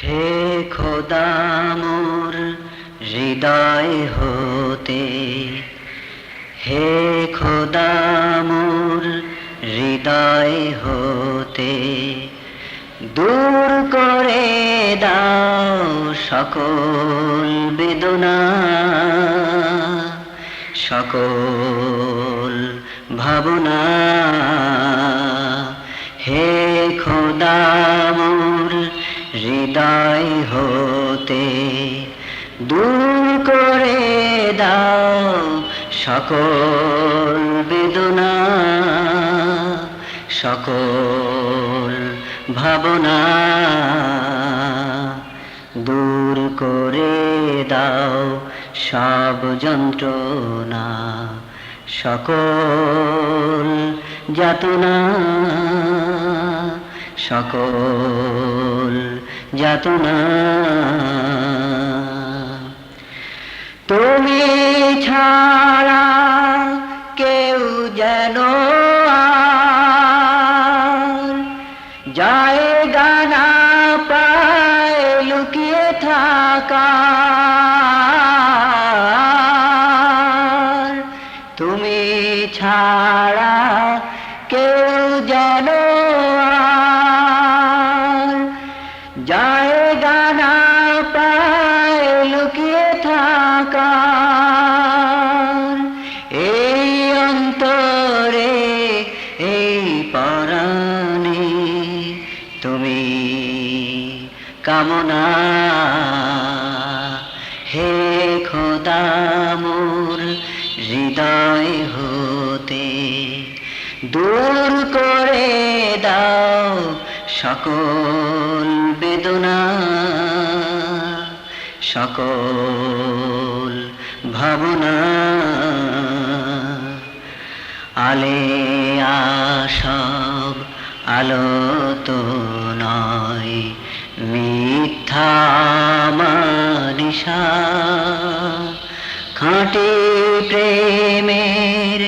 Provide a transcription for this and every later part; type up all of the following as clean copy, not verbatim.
হে খোদা মোর হৃদয় হতে, হে খোদা মোর হৃদয় হতে দূর করে দাও সকল বেদনা, সকল ভাবনা। হে খোদা মোর হৃদয় হতে দূর করে দাও সকল বেদনা, সকল ভাবনা। দূর করে দাও সব যন্ত্রণা, সকল যাতনা, সকল যাতনা। তুমি ছাড়া কেউ যেন আর জায়গা না পায় লুকিয়ে থাকার, তুমি ছাড়া কেউ যেন আর জায়গা না পায় লুকিয়ে থাকার। এই অন্তরে এই পরাণে তুমি কামনা। হে খোদা মোর হৃদয় হতে দূর করে দাও সকল বেদনা, সকল ভাবনা। আলেয়া সব আলো তো নয়, মিথ্যা মানিসা। খাঁটি প্রেমের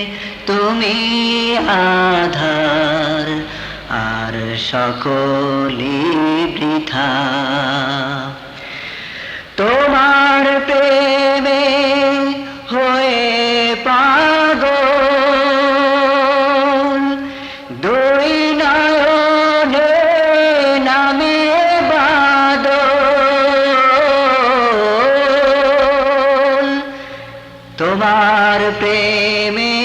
তুমি আধার, আর সকলি বৃথা। তোমার প্রেমে হয়ে পাগল, দুই নয়নে নামে বাদল। তোমার প্রেমে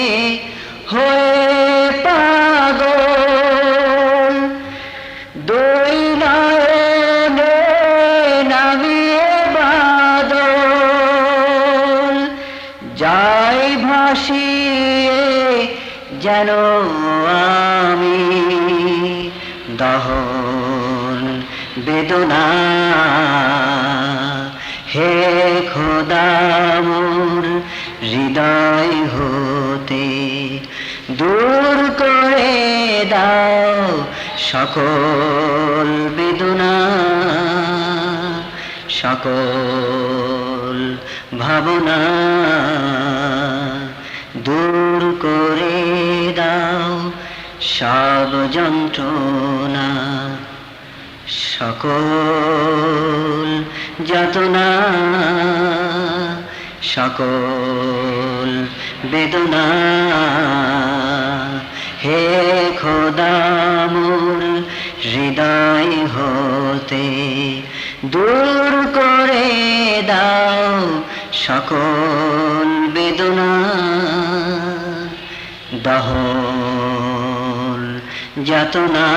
হয়ে পাগল, দুই নয়নে নামে বাদল। যাই ভাসিয়ে যেন আমি দহন বেদনা। হে খোদা মোর হৃদয় হতে দূর করে দাও সকল বেদনা, সকল ভাবনা। দূর করে দাও সব যন্ত্রণা, সকল যাতনা, সকল বেদনা। হে খোদা মোর হৃদয় হতে দূর করে দাও সকল বেদনা, দহন যাতনা।